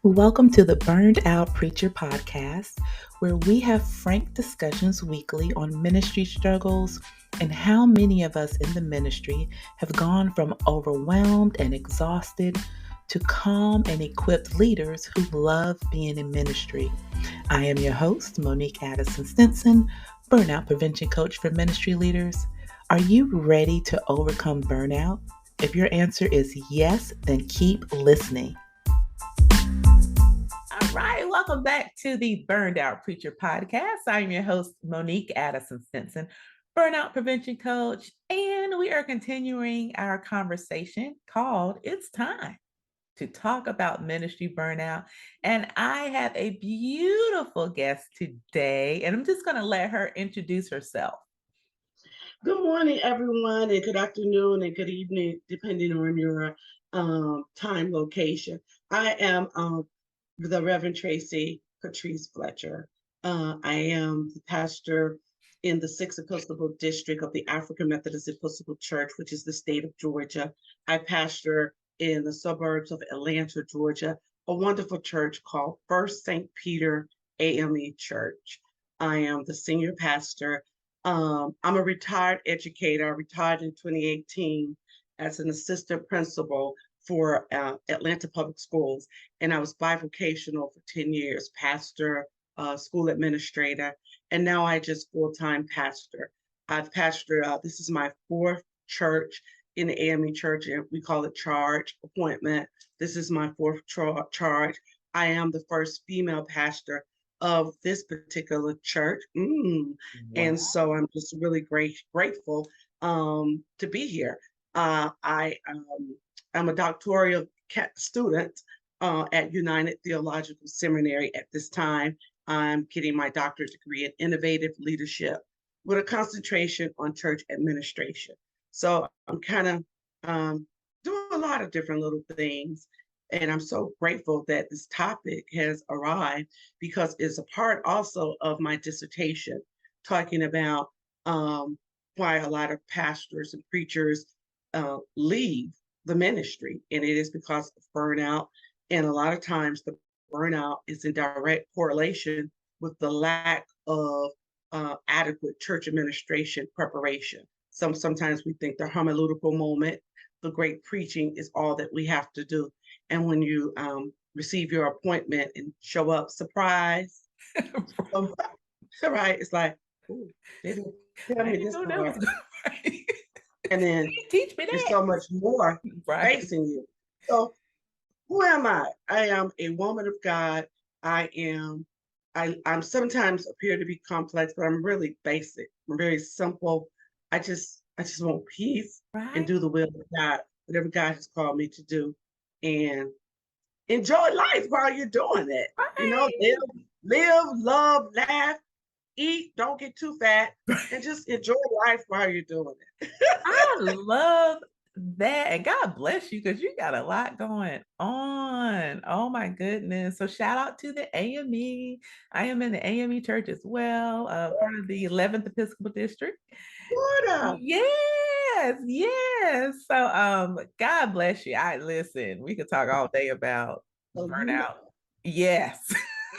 Welcome to the Burned Out Preacher podcast, where we have frank discussions weekly on ministry struggles and how many of us in the ministry have gone from overwhelmed and exhausted to calm and equipped leaders who love being in ministry. I am your host, Monique Addison-Stinson, Burnout Prevention Coach for Ministry Leaders. Are you ready to overcome burnout? If your answer is yes, then keep listening. All right, welcome back to the Burned Out Preacher podcast. I'm your host, Monique Addison-Stinson, Burnout Prevention Coach, and we are continuing our conversation called It's Time to Talk About Ministry Burnout. And I have a beautiful guest today, and I'm just going to let her introduce herself. Good morning, everyone, and good afternoon and good evening, depending on your time location. I am the Reverend Tracey Fletcher. I am the pastor in the 6th Episcopal District of the African Methodist Episcopal Church, which is the state of Georgia. I pastor in the suburbs of Atlanta, Georgia, a wonderful church called First St. Peter AME Church. I am the senior pastor. I'm a retired educator. I retired in 2018 as an assistant principal for Atlanta Public Schools, and I was bivocational for 10 years, pastor, school administrator, and now I just full-time pastor. I've pastored, this is my fourth church in the AME church, and we call it charge appointment. This is my fourth charge. I am the first female pastor of this particular church. Wow. And so I'm just really grateful to be here. I'm a doctoral student at United Theological Seminary at this time. I'm getting my doctorate degree in innovative leadership with a concentration on church administration. So I'm kind of doing a lot of different little things. And I'm so grateful that this topic has arrived because it's a part also of my dissertation, talking about why a lot of pastors and preachers leave the ministry. And it is because of burnout. And a lot of times the burnout is in direct correlation with the lack of adequate church administration preparation. Sometimes we think the hermeneutical moment, the great preaching is all that we have to do. And when you receive your appointment and show up, surprise, right? It's like, ooh, they didn't tell me this part. And then teach me that. There's so much more facing you. So who am I? I am a woman of God. I'm sometimes appear to be complex, but I'm really basic. I'm very simple. I just want peace and do the will of God, whatever God has called me to do, and enjoy life while you're doing it. You know, live, love, laugh, eat, don't get too fat, and just enjoy life while you're doing it. I love that. And God bless you because you got a lot going on. Oh my goodness. So shout out to the AME. I am in the AME church as well, part of the 11th Episcopal District. Florida. Yes. So God bless you. Listen, we could talk all day about burnout. Yes.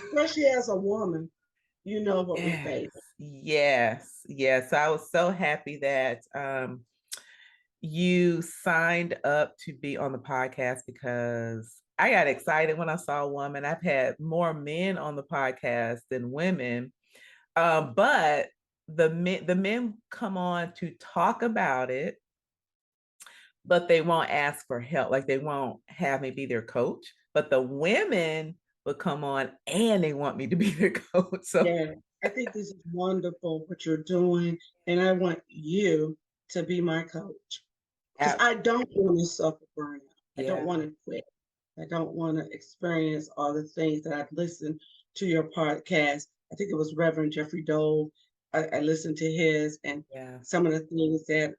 Especially as a woman, you know what we face. Yes. So I was so happy that you signed up to be on the podcast because I got excited when I saw a woman. I've had more men on the podcast than women, but the men come on to talk about it, but they won't ask for help. Like they won't have me be their coach, but the women will come on and they want me to be their coach. So yeah, I think this is wonderful what you're doing, and I want you to be my coach because I don't want to suffer burnout. I don't want to quit. I don't want to experience all the things that I've listened to your podcast. I think it was Reverend Jeffrey Dole. I listened to his and some of the things that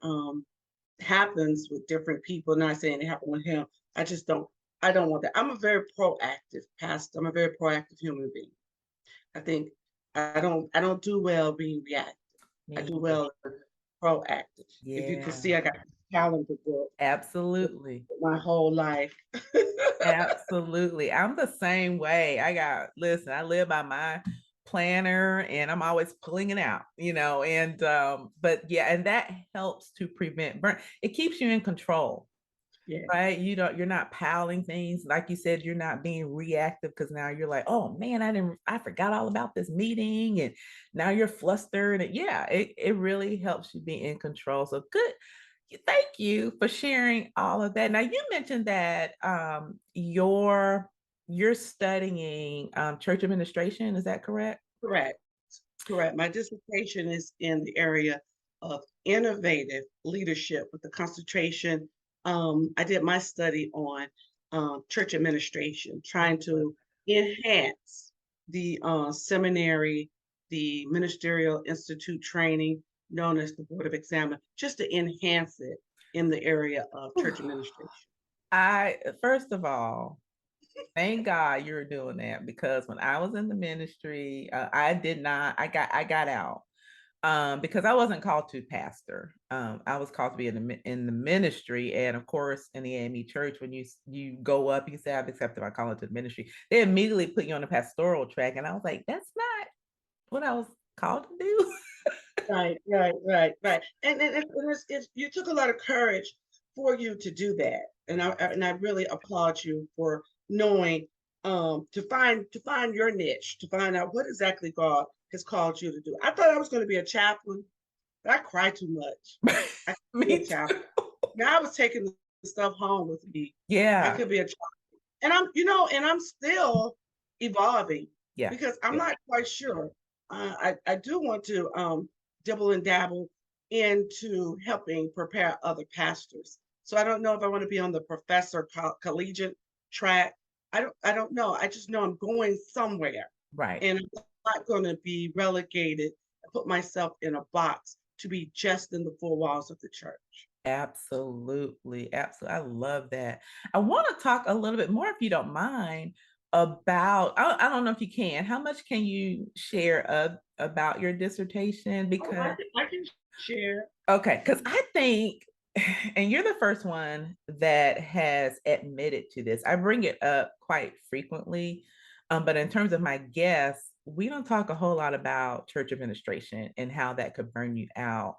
happens with different people. Not saying it happened with him. I don't want that. I'm a very proactive pastor. I'm a very proactive human being. I think I don't do well being reactive. I do well proactive. If you can see, I got a calendar book. Absolutely. My whole life. Absolutely. I'm the same way. Listen, I live by my planner and I'm always pulling it out, but yeah, and that helps to prevent burn. It keeps you in control, Yeah. right? You're not piling things. Like you said, you're not being reactive because now you're like, oh man, I forgot all about this meeting. And now you're flustered. And yeah, it really helps you be in control. So good. Thank you for sharing all of that. Now you mentioned that you're studying church administration. Is that correct? Correct. Correct. My dissertation is in the area of innovative leadership with the concentration. I did my study on church administration, trying to enhance the seminary, the ministerial institute training known as the Board of Examiner, just to enhance it in the area of church administration. I first of all, thank God you're doing that because when I was in the ministry, I did not. I got out because I wasn't called to pastor. I was called to be in the ministry, and of course, in the AME church, when you go up, you say I've accepted my calling to the ministry. They immediately put you on the pastoral track, and I was like, that's not what I was called to do. Right, right, right, right. And you took a lot of courage for you to do that, and I really applaud you for knowing to find your niche, to find out what exactly God has called you to do. I thought I was going to be a chaplain, but I cry too much. I could be a Me chaplain. too. Now I was taking the stuff home with me. I Yeah, could be a chaplain, and I'm still evolving yeah, because I'm yeah. not quite sure. I do want to dibble and dabble into helping prepare other pastors. So I don't know if I want to be on the professor collegiate track. I don't know. I just know I'm going somewhere, Right. and I'm not going to be relegated and put myself in a box to be just in the four walls of the church. Absolutely. Absolutely. I love that. I want to talk a little bit more, if you don't mind, about, I don't know if you can, how much can you share about your dissertation? Oh, Because, I can share. okay, because I think, and you're the first one that has admitted to this. I bring it up quite frequently, but in terms of my guests, we don't talk a whole lot about church administration and how that could burn you out.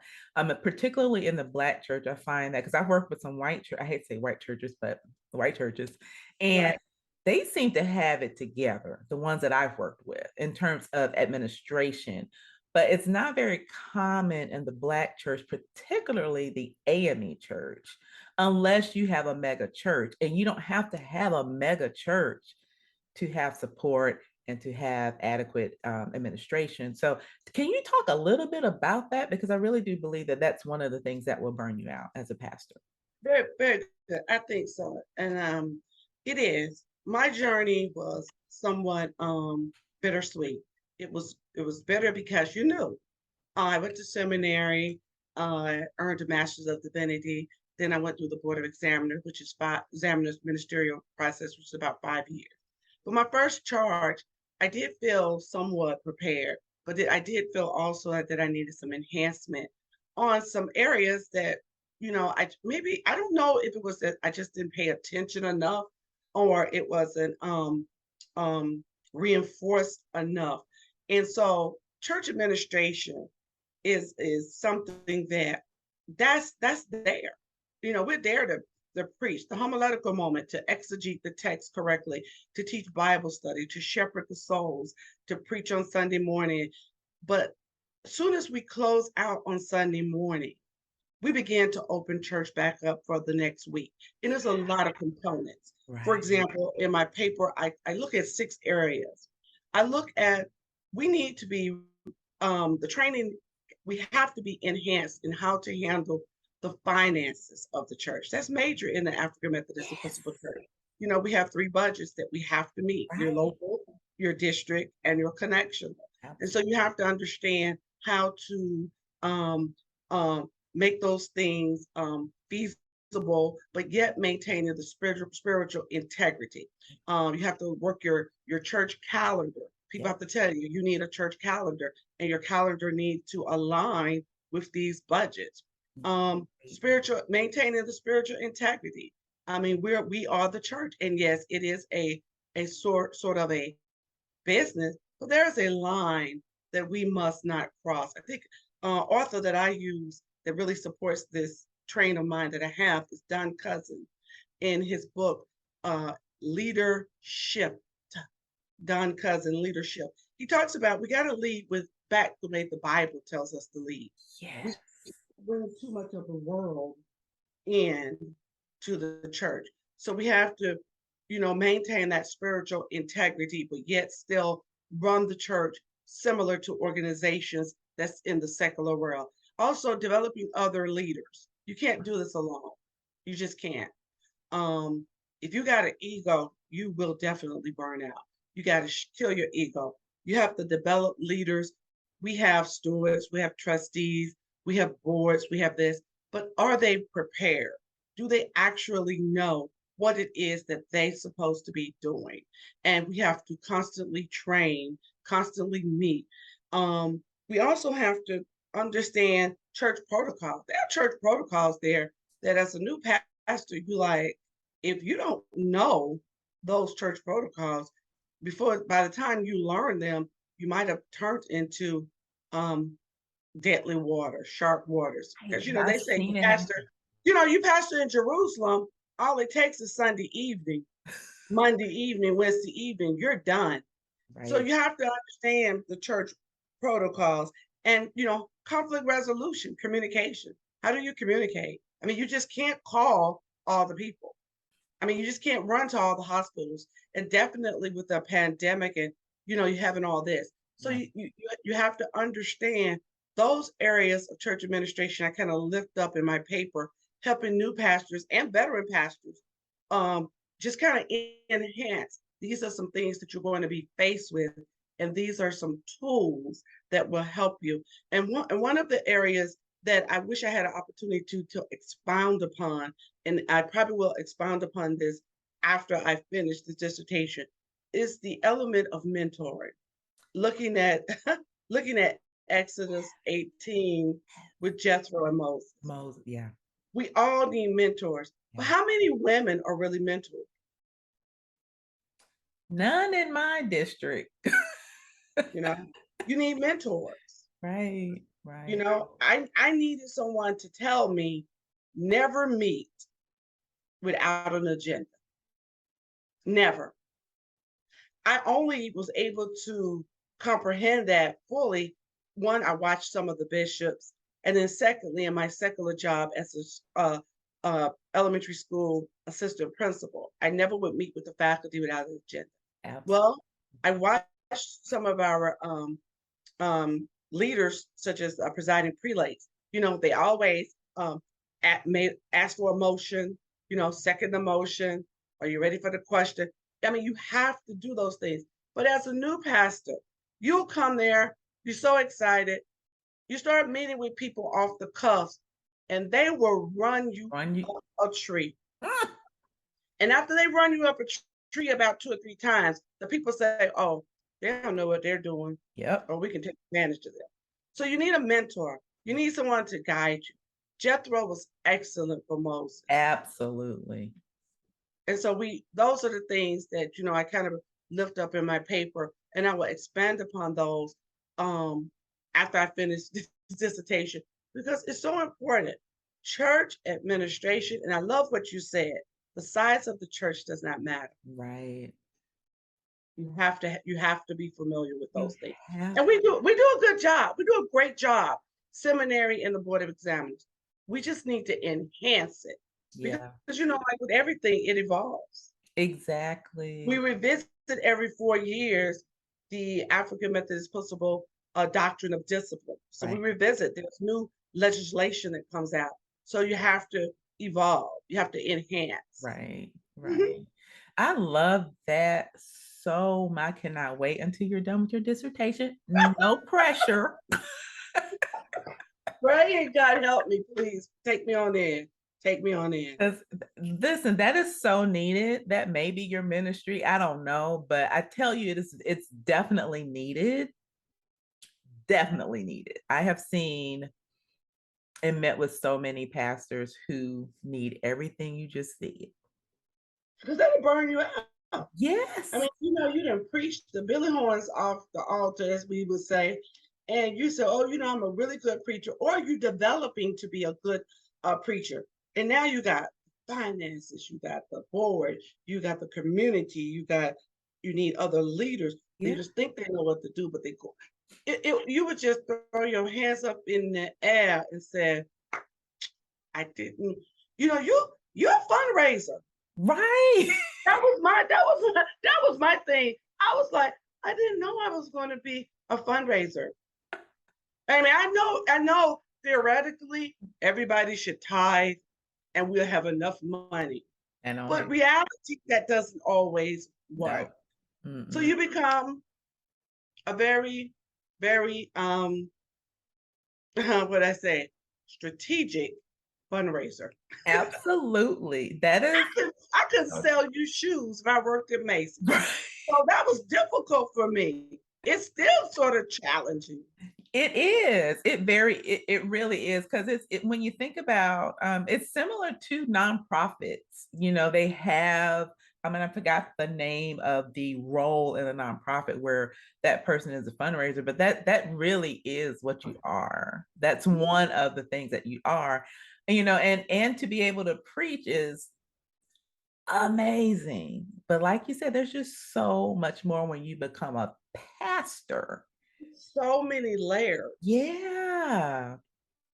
Particularly in the Black church, I find that because I've worked with some I hate to say white churches, but white churches, and Right. they seem to have it together, the ones that I've worked with in terms of administration, but it's not very common in the Black church, particularly the AME church, unless you have a mega church. And you don't have to have a mega church to have support and to have adequate administration. So, can you talk a little bit about that? Because I really do believe that that's one of the things that will burn you out as a pastor. Very, very good. I think so. And it is. My journey was somewhat bittersweet. It was bitter because I went to seminary, earned a master's of divinity. Then I went through the board of examiner, which is five examiner's ministerial process, which is about 5 years. But my first charge, I did feel somewhat prepared, but I did feel also that I needed some enhancement on some areas that, I don't know if it was that I just didn't pay attention enough or it wasn't um reinforced enough. And so church administration is something that's there. We're there to preach, the homiletical moment, to exegete the text correctly, to teach Bible study, to shepherd the souls, to preach on Sunday morning. But as soon as we close out on Sunday morning, we began to open church back up for the next week. And there's a lot of components. For Right. example, in my paper, I look at 6 areas. I look at we need to be the training, we have to be enhanced in how to handle the finances of the church. That's major in the African Methodist Episcopal Church. We have 3 budgets that we have to meet: your Right. local, your district, and your connection. And so Absolutely. you have to understand how to um, make those things feasible, but yet maintaining the spiritual integrity. You have to work your church calendar. People Yeah. have to tell you you need a church calendar, and your calendar needs to align with these budgets. Spiritual Maintaining the spiritual integrity. I mean, we are the church, and yes, it is a sort of a business, but there's a line that we must not cross. I think author that I use that really supports this train of mine that I have is Don Cousin in his book Leadership. Don Cousin Leadership. He talks about we got to lead with back the way the Bible tells us to lead. We Yes. bring too much of the world in to the church. So we have to, maintain that spiritual integrity, but yet still run the church similar to organizations that's in the secular world. Also, developing other leaders. You can't do this alone. You just can't. Um, if you got an ego, you will definitely burn out. You got to kill your ego. You have to develop leaders. We have stewards, we have trustees, we have boards, we have this, but are they prepared? Do they actually know what it is that they're supposed to be doing? And we have to constantly train, constantly meet. We also have to understand church protocols. There are church protocols there that as a new pastor, you like, if you don't know those church protocols before, by the time you learn them, you might have turned into um, deadly water, sharp waters. Right. Because And they I've say seen it happen. you pastor in Jerusalem, all it takes is Sunday evening, Monday evening, Wednesday evening, you're done. So Right. you have to understand the church protocols and conflict resolution, communication. How do you communicate? I mean, you just can't call all the people. I mean, you just can't run to all the hospitals, and definitely with the pandemic and you having all this. So Right. you have to understand those areas of church administration. I kind of lift up in my paper, helping new pastors and veteran pastors, um, just kind of enhance. These are some things that you're going to be faced with, and these are some tools that will help you. And one of the areas that I wish I had an opportunity to expound upon, and I probably will expound upon this after I finish the dissertation, is the element of mentoring. Looking at looking at Exodus 18 with Jethro and Moses. Moses. Yeah. We all need mentors. But Yeah. how many women are really mentored? None in my district. You know, you need mentors. Right. Right. I needed someone to tell me never meet without an agenda. Never. I only was able to comprehend that fully. One, I watched some of the bishops, and then secondly, in my secular job as a elementary school assistant principal, I never would meet with the faculty without an agenda. Absolutely. Well, I watched some of our leaders, such as presiding prelates. They always ask for a motion. Second the motion. Are you ready for the question? I mean, you have to do those things. But as a new pastor, you'll come there, you're so excited, you start meeting with people off the cuff, and they will run you Run you. up a tree. And after they run you up a tree about 2 or 3 times, the people say, oh, they don't know what they're doing, Yep. or we can take advantage of them. So you need a mentor. You need someone to guide you. Jethro was excellent for Moses. Absolutely. And so those are the things that, I kind of lift up in my paper, and I will expand upon those after I finish this dissertation, because it's so important. Church administration, and I love what you said, the size of the church does not matter. Right. You have to be familiar with You those things. have. And we do a good job. We do a great job. Seminary and the Board of Examiners. We just need to enhance it. Yeah. Because like with everything, it evolves. Exactly. We revisit every 4 years the African Methodist Episcopal doctrine of discipline. So we Right. revisit. There's new legislation that comes out. So you have to evolve. You have to enhance. Right. Mhm. Right. I love that so much. I cannot wait until you're done with your dissertation. No pressure. Pray and God help me, please. Take me on in. Take me on in. Listen, that is so needed. That may be your ministry. I don't know, but I tell you, it's definitely needed. Definitely needed. I have seen and met with so many pastors who need everything you just said. because that'll burn you out. Yes. I mean, you done preach the Billy horns off the altar, as we would say, and you say, "Oh, I'm a really good preacher," or you're developing to be a good preacher, and now you got finances, you got the board, you got the community, you need other leaders. Yeah. Leaders think they know what to do, but they go. You would just throw your hands up in the air and say, "I didn't." You're a fundraiser. Right. That was my thing. I was like, I didn't know I was going to be a fundraiser. I mean, I know theoretically everybody should tithe and we'll have enough money. But reality, that doesn't always work. No. So you become a very, very what I say, strategic fundraiser. Absolutely. That is. I could sell you shoes if I worked at Macy's. So that was difficult for me. It's still sort of challenging. It is. It really is, because when you think about it's similar to nonprofits. They have, I forgot the name of the role in a nonprofit where that person is a fundraiser, but that really is what you are. That's one of the things that you are. And to be able to preach is amazing. But like you said, there's just so much more when you become a pastor. So many layers. Yeah.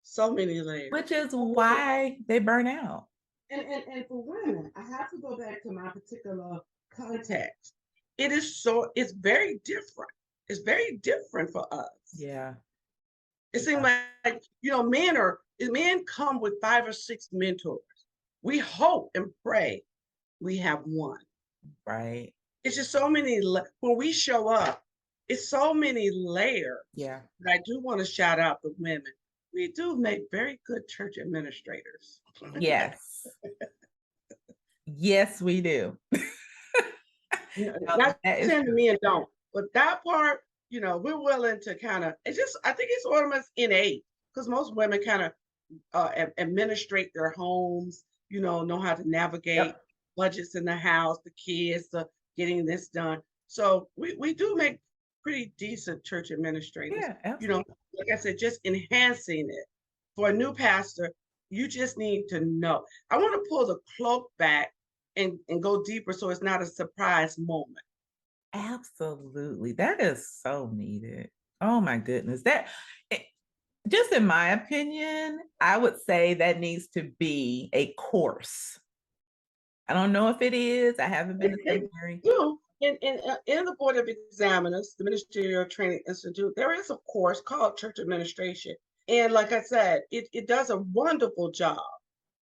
So many layers. Which is why they burn out. And for women, I have to go back to my particular context. It's very different. It's very different for us. Yeah. It seems like, men come with 5 or 6 mentors. We hope and pray we have one. Right. It's just so many, when we show up, it's so many layers. Yeah. But I do want to shout out the women. We do make very good church administrators. Yes. Yes, we do. Not saying the men don't, but that part, we're willing to kind of, I think it's almost innate, because most women kind of administrate their homes, know how to navigate budgets in the house, the kids, getting this done. So we do make pretty decent church administrators. Yeah, absolutely. Like I said, just enhancing it. For a new pastor, you just need to know. I want to pull the cloak back and go deeper so it's not a surprise moment. Absolutely. That is so needed. Oh my goodness. Just in my opinion, I would say that needs to be a course. I don't know if it is. I haven't been to seminary. In the Board of Examiners, the Ministerial Training Institute, there is a course called Church Administration. And like I said, it does a wonderful job.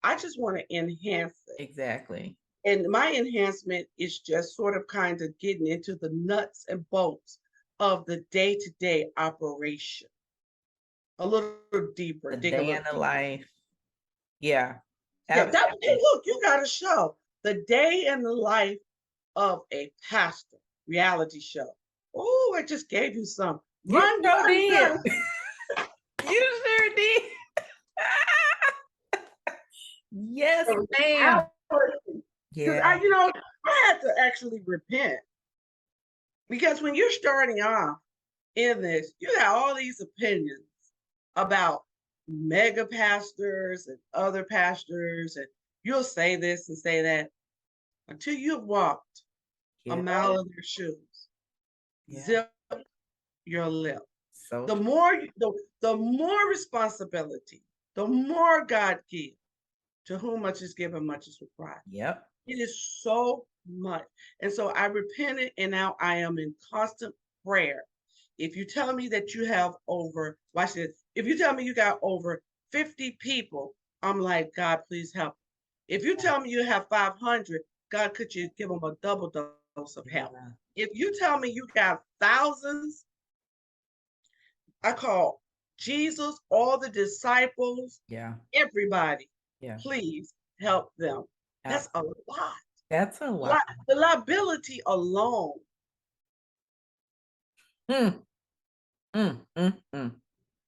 I just want to enhance it. Exactly. And my enhancement is just sort of kind of getting into the nuts and bolts of the day-to-day operation. A little deeper. The day in the life. Yeah. Look, you got a show. The day in the life of a pastor reality show. Oh, I just gave you some. You sure did. You sure did. Yes, ma'am. Yeah. I had to actually repent, because when you're starting off in this, you got all these opinions about mega pastors and other pastors, and you'll say this and say that until you've walked a mile in their shoes. Zip your lip. So the more responsibility, the more God gives. To whom much is given, much is required. Yep. It is so much. And so I repented, and now I am in constant prayer. If you tell me that you have over, watch this. If you tell me you got over 50 people, I'm like, God, please help. If you tell me you have 500, God, could you give them a double dose of help? If you tell me you got thousands, I call Jesus, all the disciples, everybody. Please help them. That's a lot. That's a lot. The liability alone.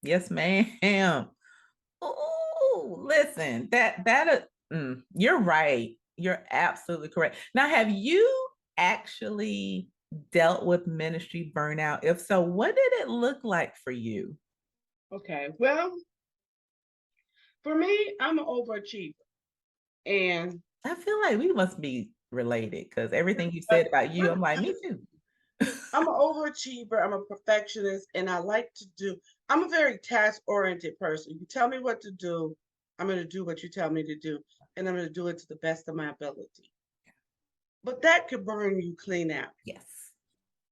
Yes, ma'am. Oh, listen, you're right. You're absolutely correct. Now, have you actually dealt with ministry burnout? If so, what did it look like for you? Okay. Well, for me, I'm an overachiever. And I feel like we must be related because everything you uh, said about you, I'm like, me too. I'm an overachiever, I'm a perfectionist, and I'm a very task-oriented person. You tell me what to do, I'm going to do what you tell me to do, and I'm going to do it to the best of my ability. But that could burn you clean out Yes.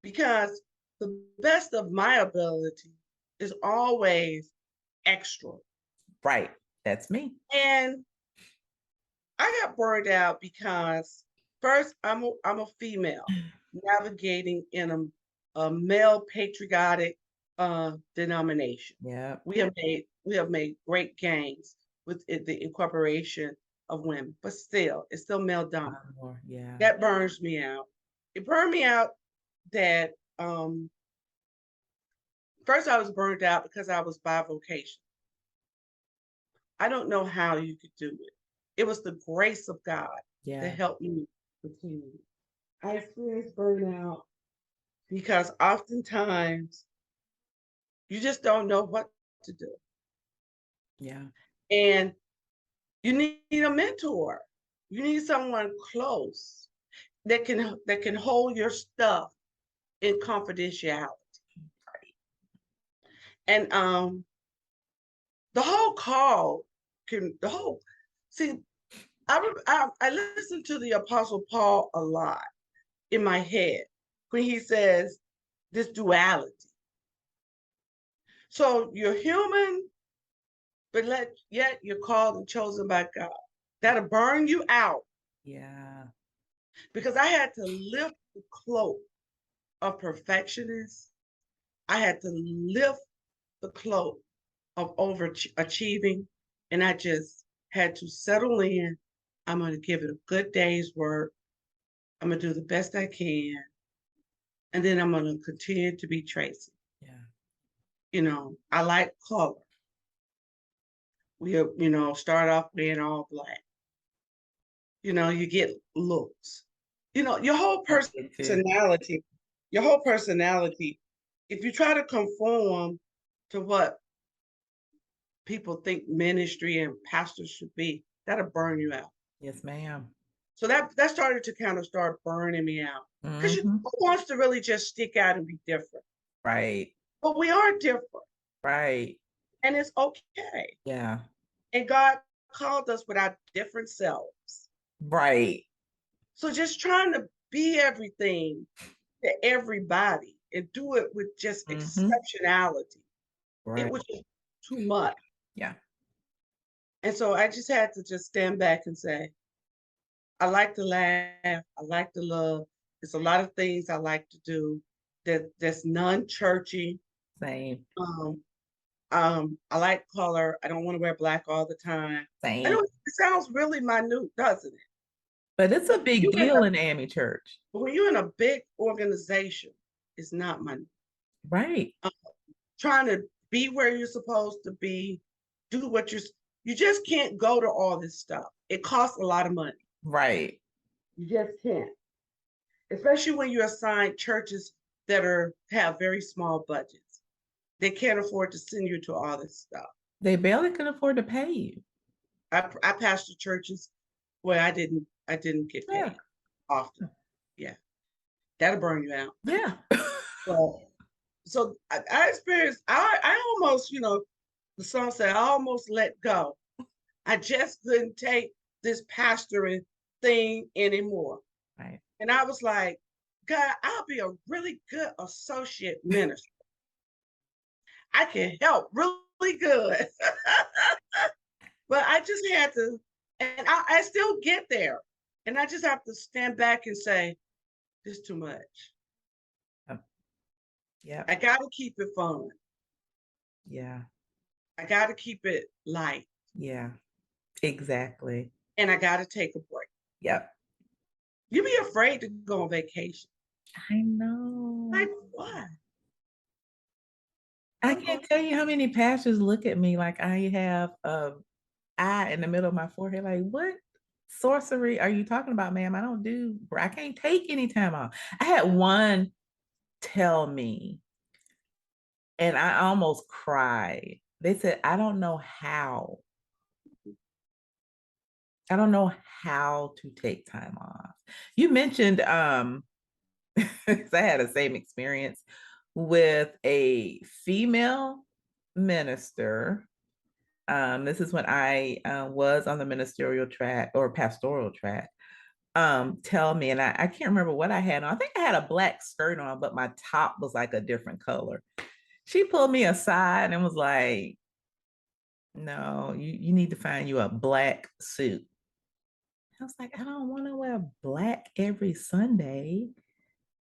because the best of my ability is always extra. Right. That's me. And I got burned out because first I'm a female navigating in a male patriotic denomination. Yeah. We have made great gains with the incorporation of women, but still it's still male dominant. More. Yeah. That burns me out. It burned me out that first I was burned out because I was bivocational. I don't know how you could do it. It was the grace of God that Yeah. helped me continue. I experienced burnout because oftentimes you just don't know what to do. Yeah. And you need a mentor. You need someone close that can hold your stuff in confidentiality. And the whole call can the whole see I listen to the Apostle Paul a lot in my head when he says this duality. So you're human, but yet you're called and chosen by God. That'll burn you out Yeah. because I had to lift the cloak of perfectionist. I had to lift the cloak of overachieving, and I just had to settle in. I'm going to give it a good day's work. I'm going to do the best I can, and then I'm going to continue to be Tracey. Yeah. I like color. We, start off wearing all black. You get looks. Your whole I did too. personality, your whole personality, if you try to conform to what people think ministry and pastors should be, that'll burn you out. Yes, ma'am. So that started to kind of start burning me out. Because Hmm. who wants to really just stick out and be different? Right. But we are different, Right. and it's okay. Yeah. And God called us with our different selves. Right. So just trying to be everything to everybody and do it with just Hmm. exceptionality, it Right. was just too much. Yeah. And so I just had to just stand back and say, I like to laugh, I like to love. There's a lot of things I like to do that's non-churchy. Same. Um, I like color. I don't want to wear black all the time. I know Same. it sounds really minute, doesn't it? But it's a But big deal in AME Church. when you're in a big organization, it's not minute. Right. Trying to be where you're supposed to be, do what you just can't go to all this stuff. It costs a lot of money. Right. You just can't. Especially when you assign churches that have very small budgets. They can't afford to send you to all this stuff. They barely can afford to pay you. I pastor churches where I didn't get Yeah. paid often. Yeah. That'll burn you out. Yeah. So I experienced I almost, the song said I almost let go. I just couldn't take this pastoring thing anymore. Right. And I was like, God, I'll be a really good associate minister. I can help really good. But I just had to, and I still get there. And I just have to stand back and say, this is too much. Yeah. I got to keep it fun. Yeah. I got to keep it light. Yeah. Exactly. And I got to take a break. Yep. You be afraid to go on vacation. I know. Like what? I can't tell you how many pastors look at me like I have a eye in the middle of my forehead. Like, what sorcery are you talking about, ma'am? I can't take any time off. I had one tell me, and I almost cried. They said, I don't know how. I don't know how to take time off. You mentioned because I had the same experience with a female minister. This is when I was on the ministerial track or pastoral track. Tell me, and I can't remember what I had on. I think I had a black skirt on, but my top was like a different color. She pulled me aside and was like, no, you need to find you a black suit. I was like, I don't want to wear black every Sunday.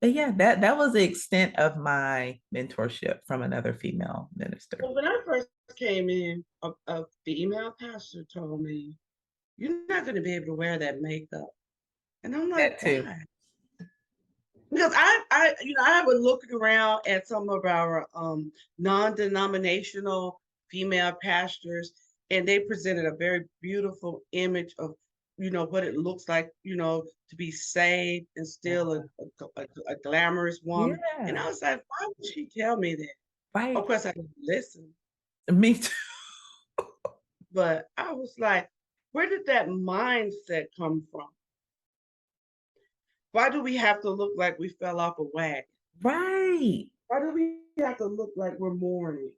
But yeah, that was the extent of my mentorship from another female minister. Well, when I first came in, a female pastor told me, "You're not going to be able to wear that makeup," and I'm like, That too. "Why?" Because I was looking around at some of our non-denominational female pastors, and they presented a very beautiful image of, what it looks like, to be saved and still a glamorous woman. And I Yeah. was like, why would she tell me that? Of Right. course, I didn't listen, Me too. but I was like, where did that mindset come from? Why do we have to look like we fell off a wagon? Right. Why do we have to look like we're mourning?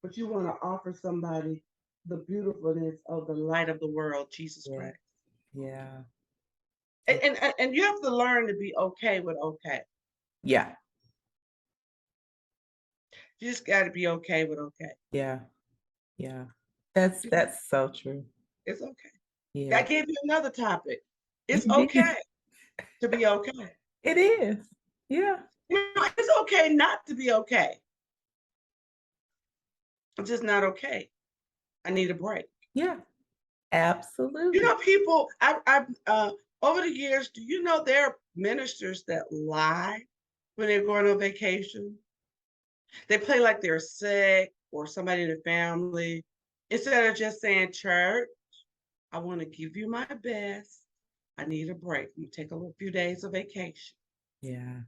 But you want to offer somebody the beautifulness of the light of the world, Jesus Yeah. Christ. Yeah. And you have to learn to be okay with okay. Yeah. You just got to be okay with okay. Yeah. Yeah. That's so true. It's okay. I Yeah. gave you another topic. It's You okay did. to be okay. It is. Yeah. It's okay not to be okay. I'm just not okay. I need a break. Yeah. Absolutely. People, over the years, do you know there are ministers that lie when they're going on vacation? They play like they're sick or somebody in the family. Instead of just saying, church, I want to give you my best. I need a break. I'm gonna take a few days of vacation. Yeah.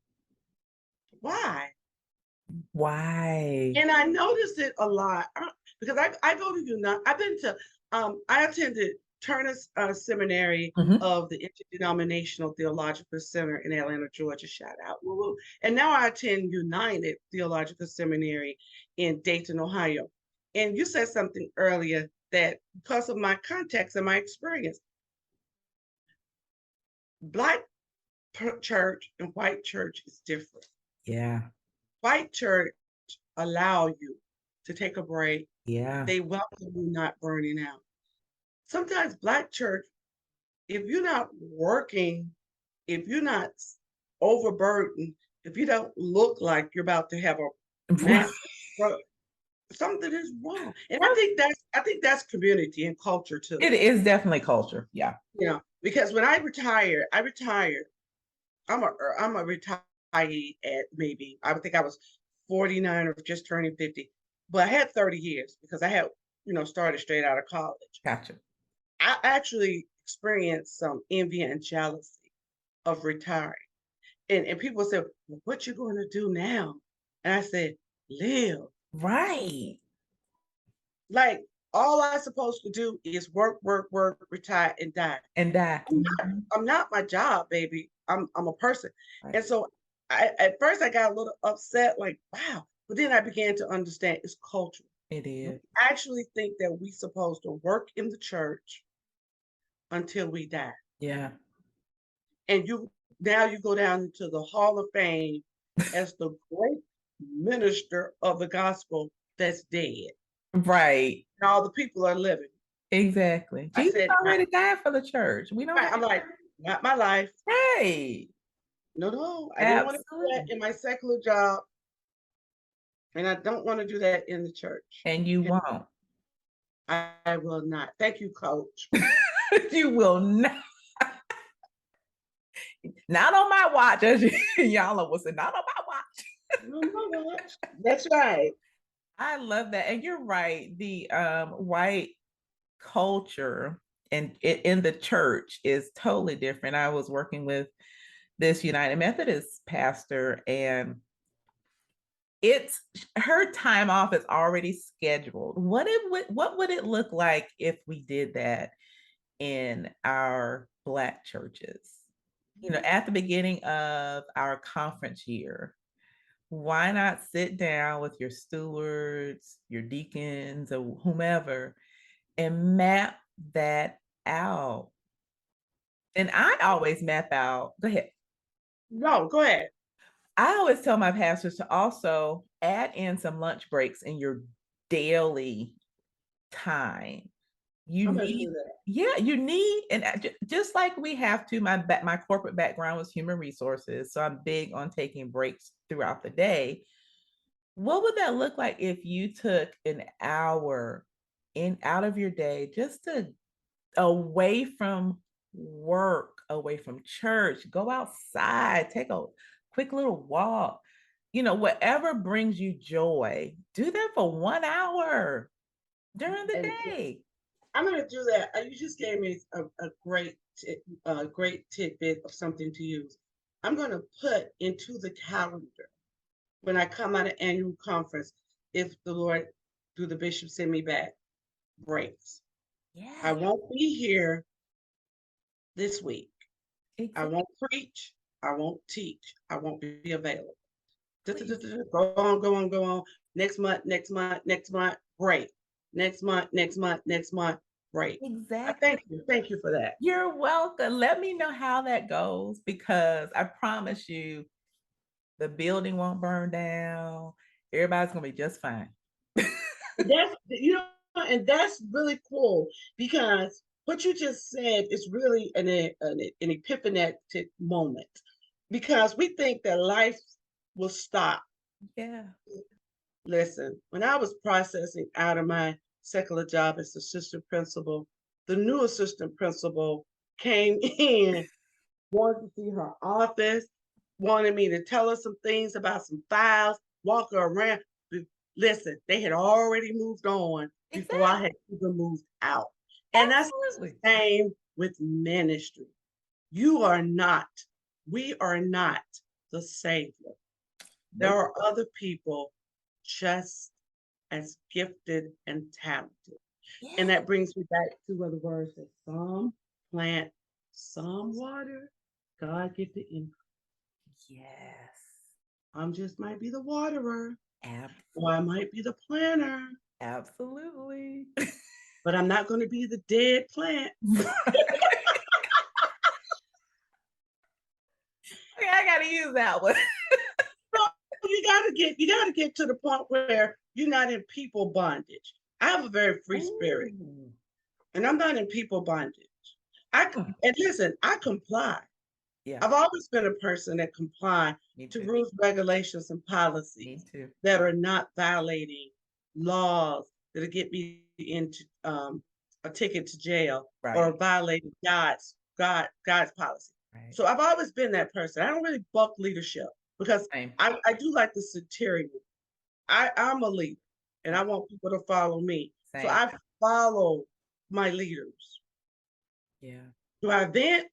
Why? Why? And I noticed it a lot because I go to I've been to, I attended Turner Seminary Mhm. of the Interdenominational Theological Center in Atlanta, Georgia. Shout out. Woo woo. And now I attend United Theological Seminary in Dayton, Ohio. And you said something earlier that because of my context and my experience, Black church and white church is different. Yeah. White church allow you to take a break. Yeah. They welcome you not burning out. Sometimes Black church, if you're not working, if you're not overburdened, if you don't look like you're about to have a massive stroke, something is wrong. And I think that's community and culture too. It is definitely culture. Yeah. Because when I retired. I'm a retired at maybe I would think I was 49 or just turning 50, but I had 30 years because I had started straight out of college. Gotcha. I actually experienced some envy and jealousy of retiring. And people said, well, what you going to do now? And I said, live. Right. Like all I'm supposed to do is work, work, work, retire, and die. And that. I'm not my job, baby. I'm a person. Right. And so at first I got a little upset, like, wow. But then I began to understand it's cultural. It We is. actually think that we supposed to work in the church until we die. Yeah. And you go down into the Hall of Fame as the great minister of the gospel that's dead. Right. And all the people are living. Exactly. I Jesus said, already died for the church. We don't have I'm like, not my life. Right. No, I didn't want to do that Absolutely. in my secular job. And I don't want to do that in the church. And you And won't. I will not. Thank you, coach. You will not. Not on my watch, as y'all will say, not on my watch. No. That's right. I love that. And you're right. The white culture and in the church is totally different. I was working with this United Methodist pastor, and it's her time off is already scheduled. What would it look like if we did that in our Black churches? You know, at the beginning of our conference year, why not sit down with your stewards, your deacons, or whomever, and map that out? And I always map out. Go ahead. No, go ahead. I always tell my pastors to also add in some lunch breaks in your daily time. You I'm gonna do need, that. yeah, you need, and just like we have to, my corporate background was human resources, so I'm big on taking breaks throughout the day. What would that look like if you took an hour in out of your day just to away from work, away from church, go outside, take a quick little walk, you know, whatever brings you joy, do that for 1 hour during the And day. I'm gonna do that. You just gave me a great tidbit of something to use. I'm gonna put into the calendar when I come out of annual conference, if the Lord, through the bishop, send me back, breaks. I Yeah, won't be here this week. I exactly. won't preach. I won't teach. I won't be available. Please. Go on, go on, go on. Next month, next month, next month, break. Next month, next month, next month, break. I Exactly. thank you. Thank you for that. You're welcome. Let me know how that goes, because I promise you the building won't burn down. Everybody's going to be just fine. That's and that's really cool because what you just said is really an epiphanetic moment because we think that life will stop. Yeah. Listen, when I was processing out of my secular job as assistant principal, the new assistant principal came in, wanted to see her office, wanted me to tell her some things about some files, walk her around. Listen, they had already moved on before I Exactly. had even moved out. And that's the Absolutely. same with ministry. You are not, we are not the savior. There Nope. are other people just as gifted and talented. And Yeah. that brings me back to what the word says, some plant, some water, God get the increase. Yes. I'm just might be the waterer, or I Absolutely. might be the planter, Absolutely. but I'm not going to be the dead plant. Okay, I gotta use that one. So you gotta get to the point where you're not in people bondage. I have a very free spirit, Ooh. and I'm not in people bondage. Mm. And listen, I comply. Yeah, I've always been a person that comply me to too. rules, regulations, and Me policies too. that are not violating laws that'll get me into a ticket to jail or Right. violating God's policy. Right. So I've always been that person. I don't really buck leadership because Same. I do like the satiric. I'm a leader and I Same. want people to follow me. So Same. I follow my leaders. Yeah. Do I vent?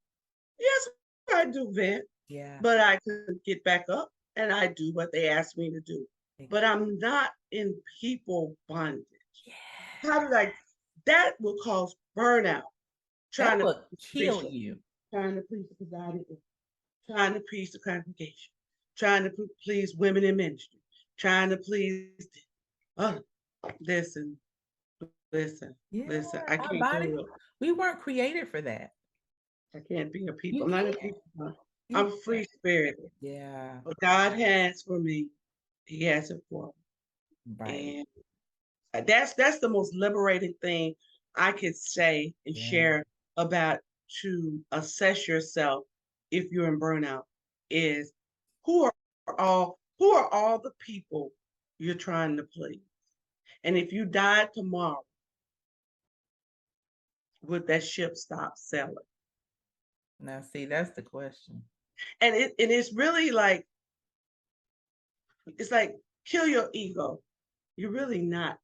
Yes, I do vent, Yeah. but I can get back up and I do what they ask me to do. But Exactly. I'm not in people bondage. Yeah. How did I? That will cause burnout. That Trying to will please the kill bishop, you. trying to please the presiding, trying to please the congregation, trying to please women in ministry, trying to please. Oh, listen, listen, Yeah. listen. I Our can't body, do it. we weren't created for that. I can't be a people. You I'm not a can't. people. You I'm a free can't. spirit. Yeah. What God has for me, He has it for Right. me. And that's the most liberating thing I could say and Yeah. share about to assess yourself if you're in burnout is who are who are all the people you're trying to please? And if you died tomorrow, would that ship stop sailing? Now, see, that's the question. And it's really like it's like kill your ego. You're really not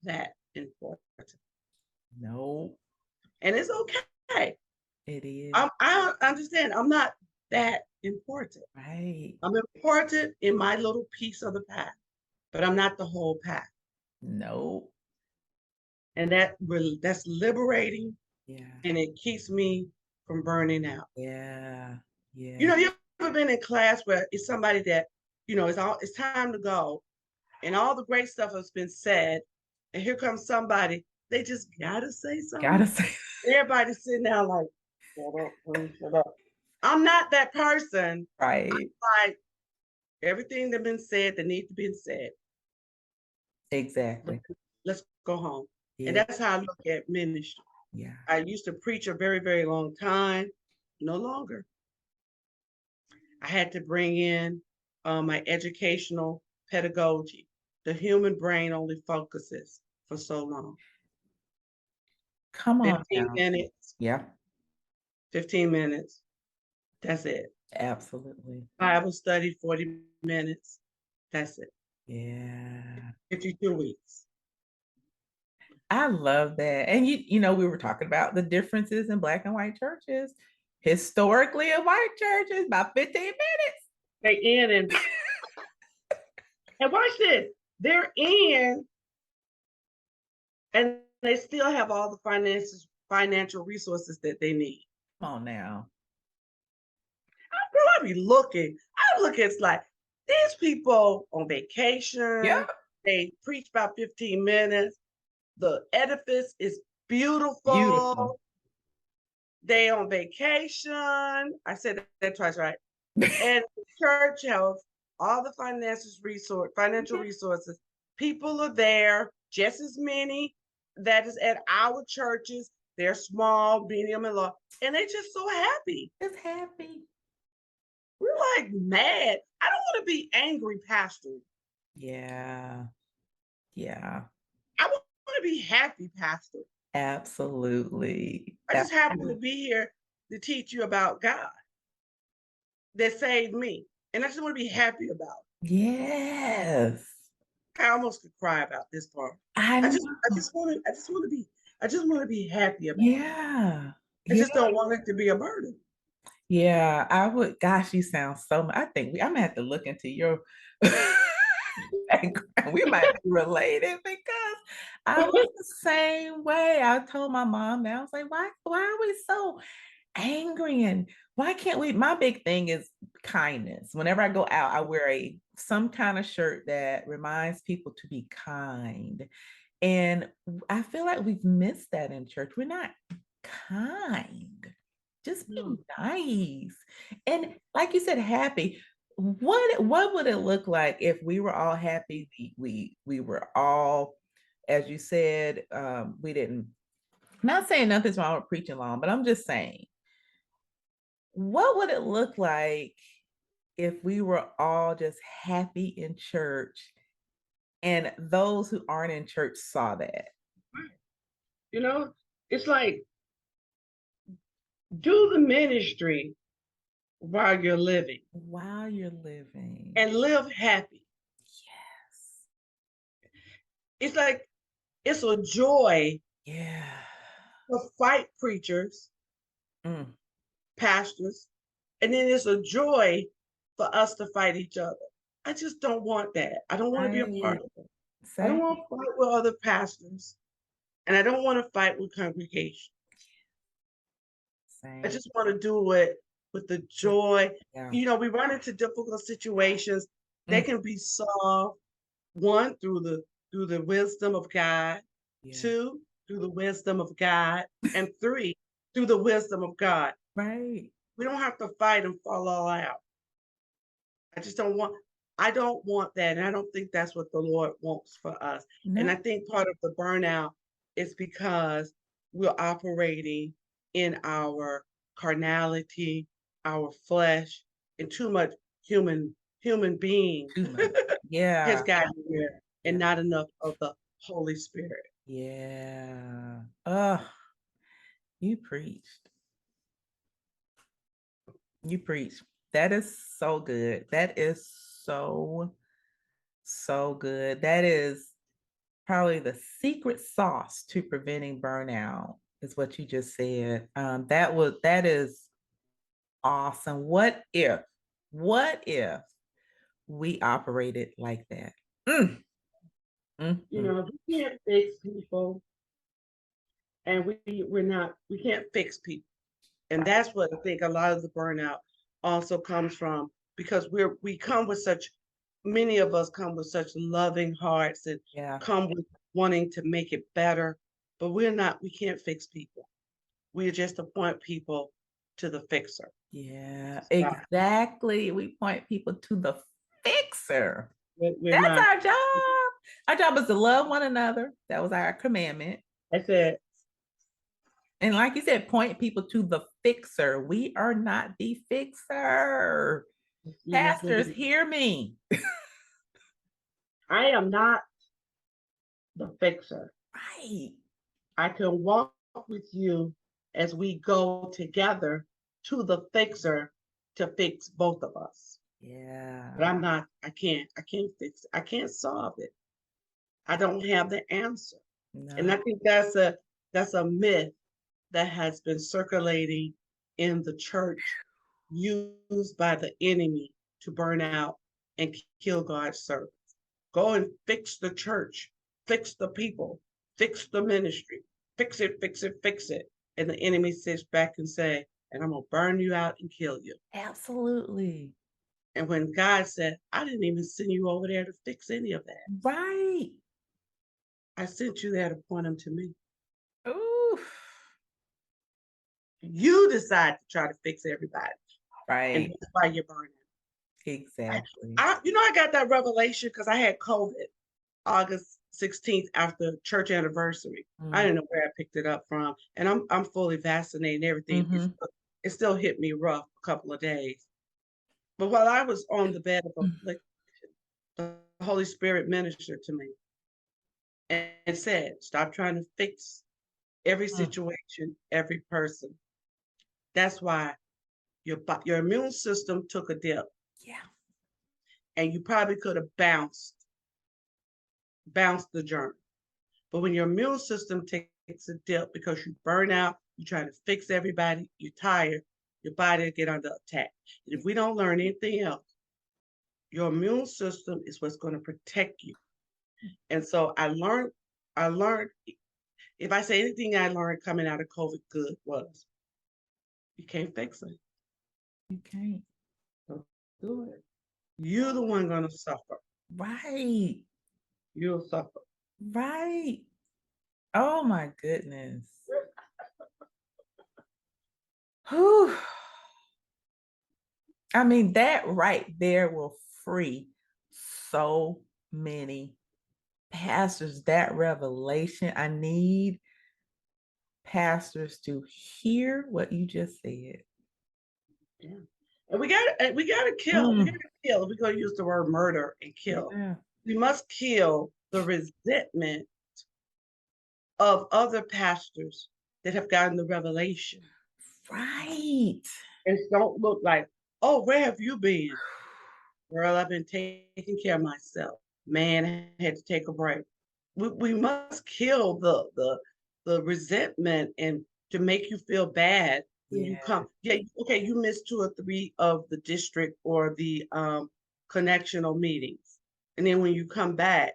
that important. No. And it's okay. It is. I understand I'm not that important. Right. I'm important in my little piece of the pie, but I'm not the whole pie. No. And that's liberating, Yeah. and it keeps me from burning out. Yeah. Yeah. You ever been in class where it's somebody that, it's time to go, and all the great stuff has been said, and here comes somebody, they just gotta say Gotta something. say Everybody's sitting down like, shut up, please, shut up. I'm not that person. right. Like everything that been said that needs to be said. Exactly. Let's go home. And Yeah. that's how I look at ministry. Yeah. I used to preach a very, very long time. No longer. I had to bring in my educational pedagogy. The human brain only focuses for so long. Come on 15 now. minutes, Yeah. 15 minutes. That's it. Absolutely. Bible study, 40 minutes. That's it. Yeah. 52 weeks. I love that. And we were talking about the differences in black and white churches. Historically, in white churches, about 15 minutes. They in and watch this. They're in and they still have all the financial resources that they need. Come on now. Girl, I be looking. I look at it's like these people on vacation. Yep. They preach about 15 minutes. The edifice is Beautiful. beautiful. They on vacation. I said that twice, right? And the church has all the financial resources. People are there, just as many that is at our churches. They're small, medium, and large, and they just so happy. Just happy. We're like mad. I don't want to be angry, Pastor. Yeah. Yeah. I want to be happy, Pastor. Absolutely. I just happen to be here to teach you about God that saved me. And I just want to be happy about it. Yes. I almost could cry about this part. I I know. just I just want to be happy about it. Yeah. I Yeah. just don't want it to be a burden. Yeah. I would, gosh, you sound so I think I'm gonna have to look into your background. We might be related because I was the same way. I told my mom that I was like, why are we so angry and why can't we? My big thing is kindness. Whenever I go out, I wear some kind of shirt that reminds people to be kind. And I feel like we've missed that in church. We're not kind. Just be No. nice. And like you said, happy. What would it look like if we were all happy? We were all, as you said, we didn't, not saying nothing's wrong with preaching long, but I'm just saying, what would it look like if we were all just happy in church and those who aren't in church saw that? You know, it's like do the ministry while you're living While you're living. and live happy. Yes. It's like it's a joy Yeah. to fight preachers, Mm. pastors, and then it's a joy for us to fight each other. I just don't want that. I don't want to be a Right. part of it. I don't Same. want to fight with other pastors, and I don't want to fight with congregation. I Same. just want to do it with the joy. Yeah. We run into difficult situations. They Mm. can be solved, one, through the wisdom of God, Yeah. two, through the wisdom of God, and three, through the wisdom of God. Right. We don't have to fight and fall all out. I don't want that. And I don't think that's what the Lord wants for us. And No. I think part of the burnout is because we're operating in our carnality, our flesh, and too much human being Too much. Yeah. has gotten here and Yeah. not enough of the Holy Spirit. Yeah. Oh, you preached. You preach. That is so good. That is so, so good. That is probably the secret sauce to preventing burnout is what you just said. That is awesome. What if we operated like that? Mm, You mm. know, we can't fix people, and we can't fix people. And Right. that's what I think a lot of the burnout also comes from, because we come with such, many of us come with such loving hearts and Yeah. come with wanting to make it better, but we can't fix people. We just appoint people to the fixer. Yeah, Right. exactly. We point people to the fixer. We're That's not. our job. Our job is to love one another. That was our commandment. I said, And like you said, point people to the fixer. We are not the fixer. you must Pastors, be. hear me. I am not the fixer. Right. I can walk with you as we go together to the fixer to fix both of us. But Yeah. I'm not, I can't fix it. I can't solve it. I don't have the answer. And No. I think that's a myth that has been circulating in the church, used by the enemy to burn out and kill God's servants. Go and fix the church, fix the people, fix the ministry, fix it, fix it, fix it. And the enemy sits back and say, and I'm gonna burn you out and kill you. Absolutely. And when God said, I didn't even send you over there to fix any of that. Right. I sent you there to point them to me. Ooh. You decide to try to fix everybody, and Right. that's why you're burning. Exactly. I got that revelation because I had COVID August 16th after church anniversary. I Mm. didn't know where I picked it up from, and I'm fully vaccinated and everything. Mhm. It still hit me rough a couple of days. But while I was on the bed of affliction, the Holy Spirit ministered to me and said, "Stop trying to fix every Mm. situation, every person. That's why your immune system took a dip, Yeah. and you probably could have bounced the germ. But when your immune system takes a dip because you burn out, you try to fix everybody, you're tired, your body will get under attack. And if we don't learn anything else, your immune system is what's going to protect you. And so I learned, if I say anything I learned coming out of COVID good was, you can't fix it. You can't. Don't do it. You're the one going to suffer. Right. You'll suffer. Right. Oh my goodness. Whew. I mean, that right there will free so many pastors. That revelation. I need pastors to hear what you just said. Yeah. And we gotta kill. We Mm, gotta kill. We're gonna use the word murder and kill. yeah. We must kill the resentment of other pastors that have gotten the revelation Right. and don't look like, oh, where have you been? Girl, I've been taking care of myself. Man, I had to take a break. We must kill the resentment and to make you feel bad when you Yeah. come. Yeah, okay, you missed 2 or 3 of the district or the connectional meetings. And then when you come back,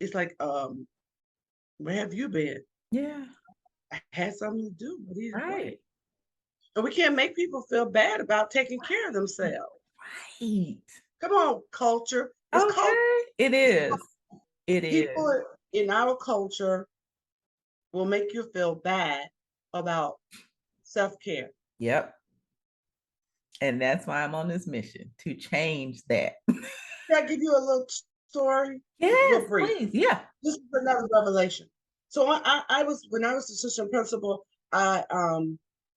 it's like, where have you been? Yeah. I had something to do. I needed a Right. break. And we can't make people feel bad about taking care of themselves. Right. Come on, culture. It's culture. Okay. It is. It is. People in our culture will make you feel bad about self-care. Yep. And that's why I'm on this mission to change that. Can I give you a little story? Real Yes, brief. please. Yeah. This is another revelation. So I was, when I was assistant principal, I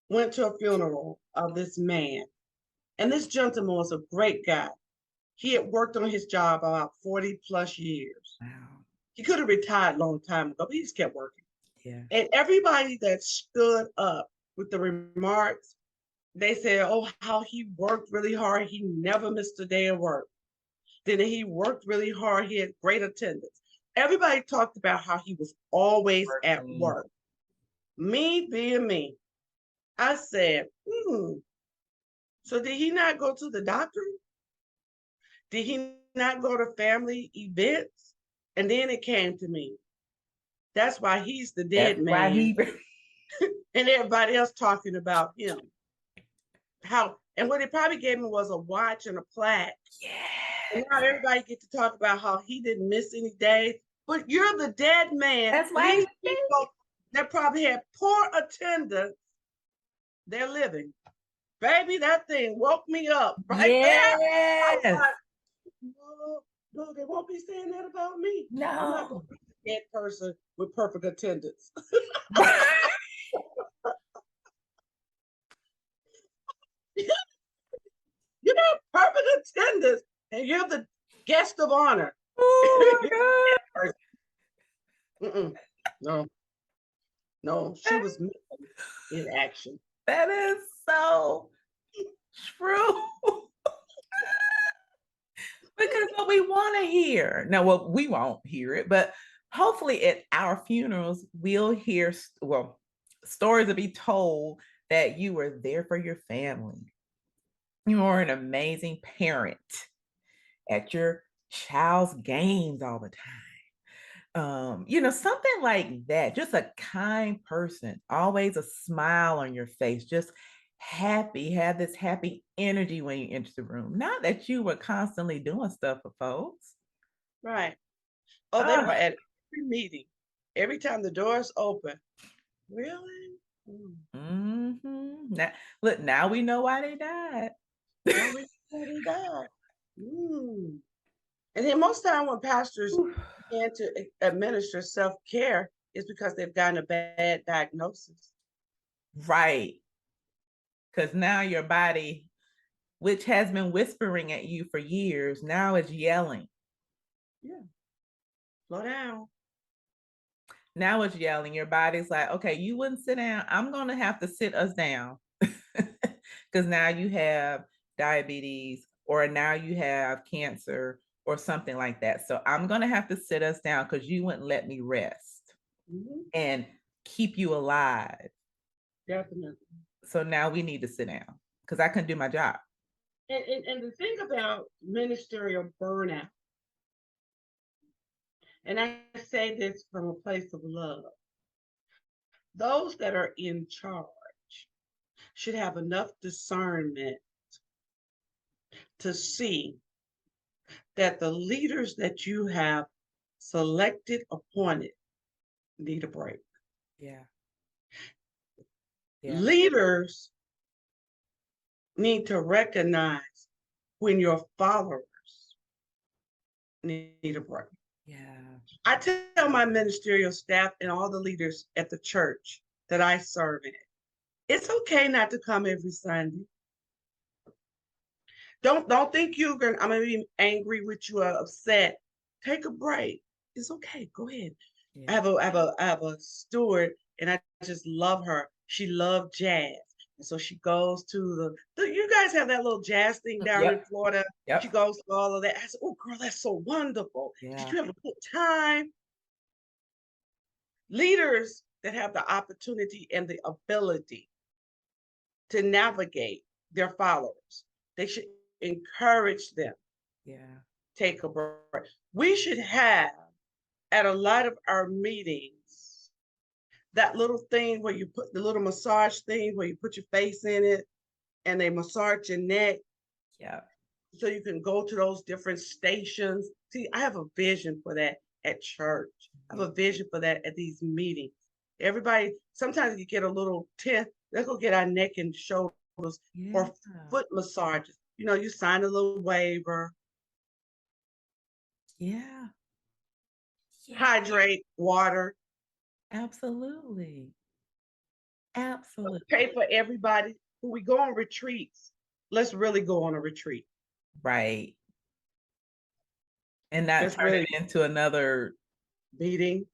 went to a funeral of this man. And this gentleman was a great guy. He had worked on his job about 40 plus years. Wow. He could have retired a long time ago, but he just kept working. Yeah. And everybody that stood up with the remarks, they said, oh, how he worked really hard. He never missed a day of work. Then he worked really hard. He had great attendance. Everybody talked about how he was always at Working. work. Me being me, I said, so did he not go to the doctor? Did he not go to family events? And then it came to me. That's why he's the dead That's why man. And everybody else talking about him. And what they probably gave me was a watch and a plaque. Yeah. And now everybody get to talk about how he didn't miss any days. But you're the dead man. That's why these people that probably had poor attendance, they're living. Baby, that thing woke me up right there. I was like, no, they won't be saying that about me. No. I'm not going to be a dead person with perfect attendance. You have perfect attendance, and you're the guest of honor. Oh No, she was in action. That is so true. Because what we want to hear, now, well, we won't hear it, but hopefully at our funerals, we'll hear, stories will be told that you were there for your family. You were an amazing parent at your child's games all the time. Something like that. Just a kind person, always a smile on your face, just happy, have this happy energy when you enter the room. Not that you were constantly doing stuff for folks. Right. Oh, they were at every meeting. Every time the doors open. Really? Now, look, now we know why they died. Now we know why they died. And then most time when pastors begin to administer self-care is because they've gotten a bad diagnosis. Right. Because now your body, which has been whispering at you for years, now is yelling. Yeah. Slow down. Now it's yelling. Your body's like, okay, you wouldn't sit down. I'm going to have to sit us down. Because now you have diabetes, or now you have cancer or something like that. So I'm going to have to sit us down because you wouldn't let me rest and keep you alive. Definitely. So now we need to sit down because I couldn't do my job. And the thing about ministerial burnout, and I say this from a place of love, those that are in charge should have enough discernment to see that the leaders that you have selected, appointed, need a break. Yeah. Leaders need to recognize when your followers need a break. Yeah. I tell my ministerial staff and all the leaders at the church that I serve in, it's okay not to come every Sunday. Don't think I'm gonna be angry with you or upset. Take a break. It's okay. Go ahead. Yeah. I have a steward, and I just love her. She loved jazz. And so she goes to you guys have that little jazz thing down in Florida. She goes to all of that. I said, oh girl, that's so wonderful. Yeah. Did you have a good time? Leaders that have the opportunity and the ability to navigate their followers, they should encourage them. Yeah. Take a break. We should have at a lot of our meetings that little thing where you put the little massage thing where you put your face in it and they massage your neck. Yeah. So you can go to those different stations. See, I have a vision for that at church. I have a vision for that at these meetings. Everybody, sometimes you get a little tense. Let's go get our neck and shoulders or foot massages. You sign a little waiver. Yeah. Hydrate, water. Absolutely. Absolutely. Pay for everybody. When we go on retreats, let's really go on a retreat. Right. And not turn it into another meeting.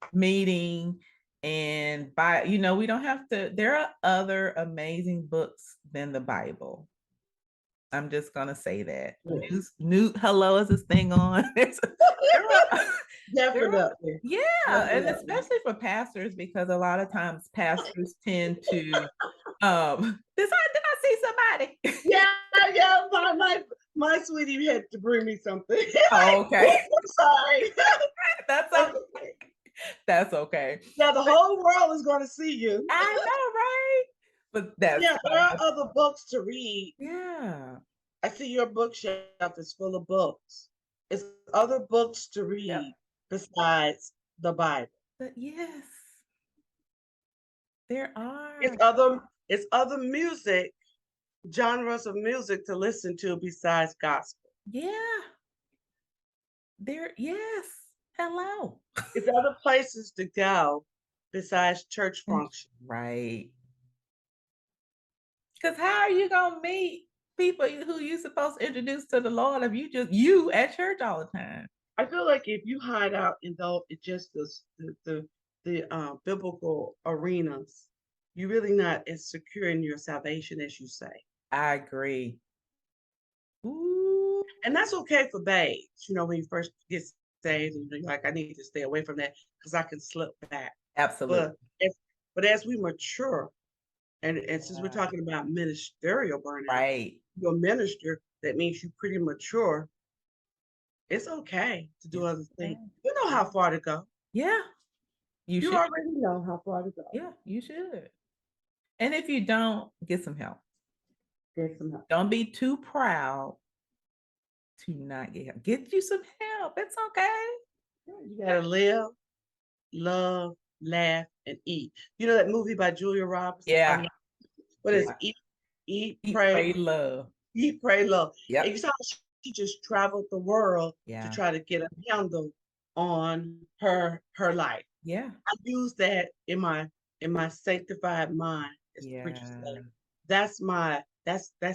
And we don't have to, there are other amazing books than the Bible. I'm just gonna say that. Hello, is this thing on? Definitely. Yeah, and Definitely. especially for pastors, because a lot of times pastors tend to did I see somebody? Yeah, yeah. My sweetie had to bring me something. Oh, okay. I'm sorry. That's That's okay. okay. That's okay. Yeah, the whole world is going to see you. I know, right? But that's Yeah, there are fine. other books to read. Yeah. I see your bookshelf is full of books. It's other books to Yep. read besides the Bible. But yes, there It's are. other music, genres of music to listen to besides gospel. Yeah. Yes. Hello. It's other places to go besides church function. Right. Because how are you gonna meet people who you supposed to introduce to the Lord if you at church all the time? I feel like if you hide out in just the biblical arenas, you're really not as secure in your salvation as you say. I agree. Ooh, And that's okay for babes, when you first get saved and you're like, I need to stay away from that because I can slip back. absolutely. But as as we mature, and since we're Yeah. talking about ministerial burnout, Right. you're a minister, that means you're pretty mature. It's okay to do It's other things. okay. You know how far to go. Yeah, you You should. already know how far to go. Yeah, you should. And if you don't, get some help. Get some help. Don't be too proud to not get help. Get you some help. It's okay. You gotta live, love, laugh, and eat. You know that movie by Julia Roberts? Yeah. What is Yeah. it? Eat, Eat, pray, pray, love. eat, pray, love. And Yep. you saw she just traveled the world to Yeah. try to get a handle on her life. Yeah. I use that in my sanctified mind, as the preacher Yeah. said. That's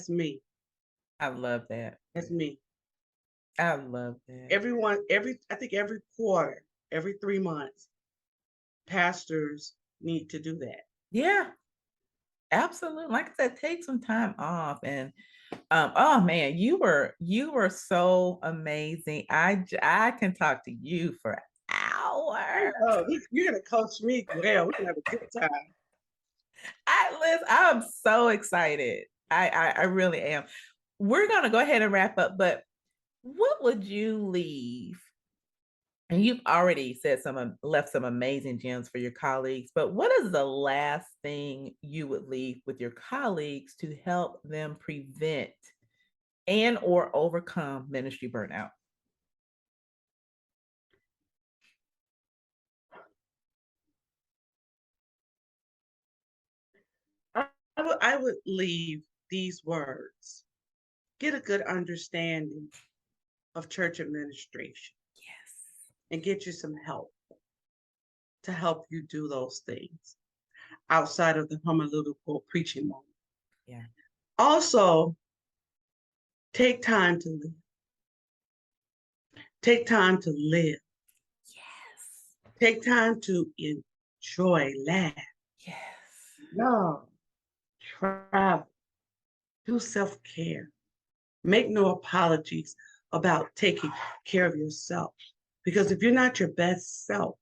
me. I love that. That's me. I love that. I think every quarter, every 3 months, pastors need to do that. Yeah. Absolutely. Like I said, take some time off and oh man, you were so amazing. I can talk to you for I hours. know. You're gonna coach me well. We're gonna have a good time. I'm so excited. I really am. We're gonna go ahead and wrap up, but what would you leave? And you've already said left some amazing gems for your colleagues, but what is the last thing you would leave with your colleagues to help them prevent and or overcome ministry burnout? I would leave these words. Get a good understanding of church administration Yes. and get you some help to help you do those things outside of the homiletical preaching moment. Yeah. Also, take time to live. Take time to live. Yes. Take time to enjoy, laugh, Yes. love, travel, do self-care. Make no apologies about taking care of yourself. Because if you're not your best self,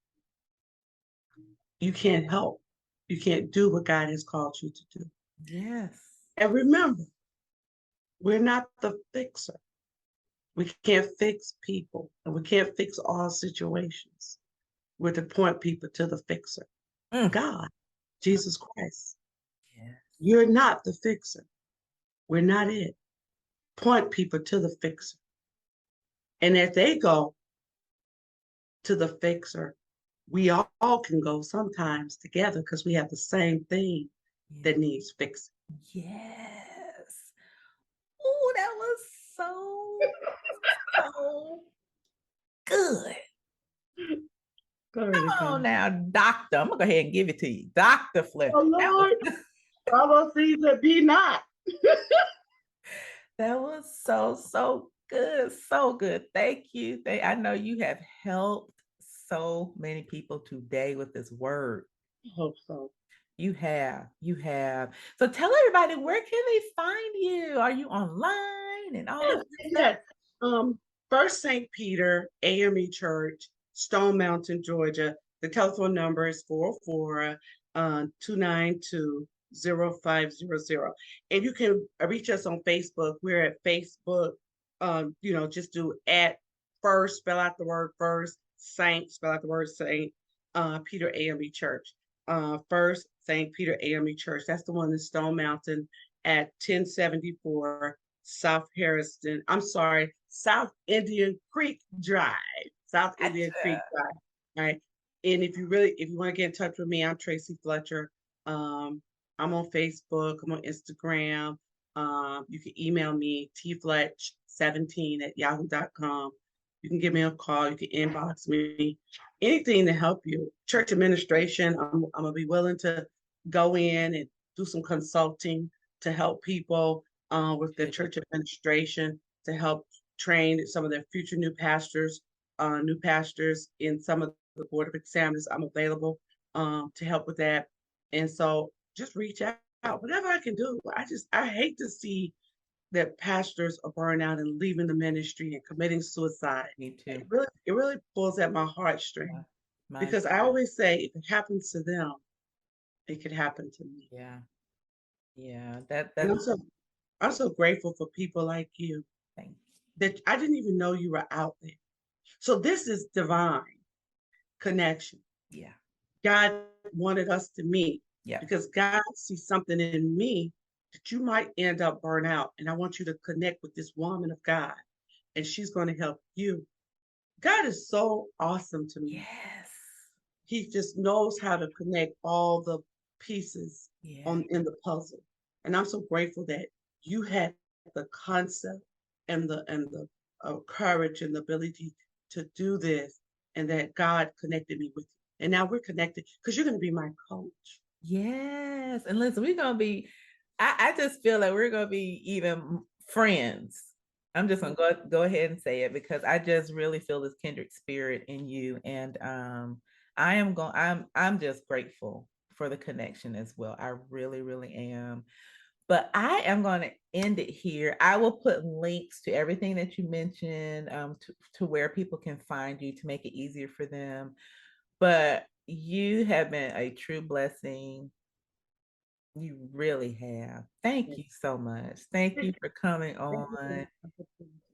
you can't help. You can't do what God has called you to do. Yes. And remember, we're not the fixer. We can't fix people and we can't fix all situations. We're to point people to the fixer, Mm. God, Jesus Christ. Yes. You're not the fixer. We're not it. Point people to the fixer. And if they go to the fixer, we all can go sometimes together because we have the same thing that needs fixing. Yes. Oh, that was so good. Glory Come to on God. now, doctor. I'm gonna go ahead and give it to you. Dr. Fletcher. Oh Lord, follow Caesar, be not. That was so good. So good. Thank you. I know you have helped so many people today with this word. I hope so. You have. You have. So tell everybody, where can they find you? Are you online and all that good stuff? Yes. First St. Peter AME Church Stone Mountain, Georgia. The telephone number is 404 292 0500. And you can reach us on Facebook. We're at Facebook. Just do at first, spell out the word first, Saint, spell out the word Saint, Peter AME Church. First St. Peter AME Church. That's the one in Stone Mountain at 1074 South Harrison. I'm sorry, South Indian Creek Drive. South Indian Creek Drive. All right. And if you want to get in touch with me, I'm Tracey Fletcher. I'm on Facebook, I'm on Instagram. You can email me, tfletch17 at yahoo.com. You can give me a call, you can inbox me, anything to help you. Church administration, I'm gonna be willing to go in and do some consulting to help people with their church administration, to help train some of their future new pastors in some of the board of examiners. I'm available to help with that. And so just reach out, whatever I can do. I hate to see that pastors are burning out and leaving the ministry and committing suicide. Me too. It really pulls at my heartstring because I always say if it happens to them, it could happen to me. Yeah. Yeah. And I'm so grateful for people like you that I didn't even know you were out there. So this is divine connection. Yeah. God wanted us to meet Yeah. because God sees something in me that you might end up burn out. And I want you to connect with this woman of God, and she's going to help you. God is so awesome to me. Yes. He just knows how to connect all the pieces in the puzzle. And I'm so grateful that you had the concept and the courage and the ability to do this, and that God connected me with you. And now we're connected because you're going to be my coach. Yes. And listen, we're going to be, I just feel like we're going to be even friends. I'm just going to go ahead and say it because I just really feel this kindred spirit in you. And I'm just grateful for the connection as well. I really, really am. But I am going to end it here. I will put links to everything that you mentioned, to where people can find you to make it easier for them. But you have been a true blessing. You really have. Thank you so much. Thank you for coming on.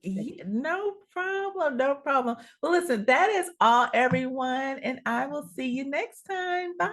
No problem. No problem. Well, listen, that is all, everyone. And I will see you next time. Bye.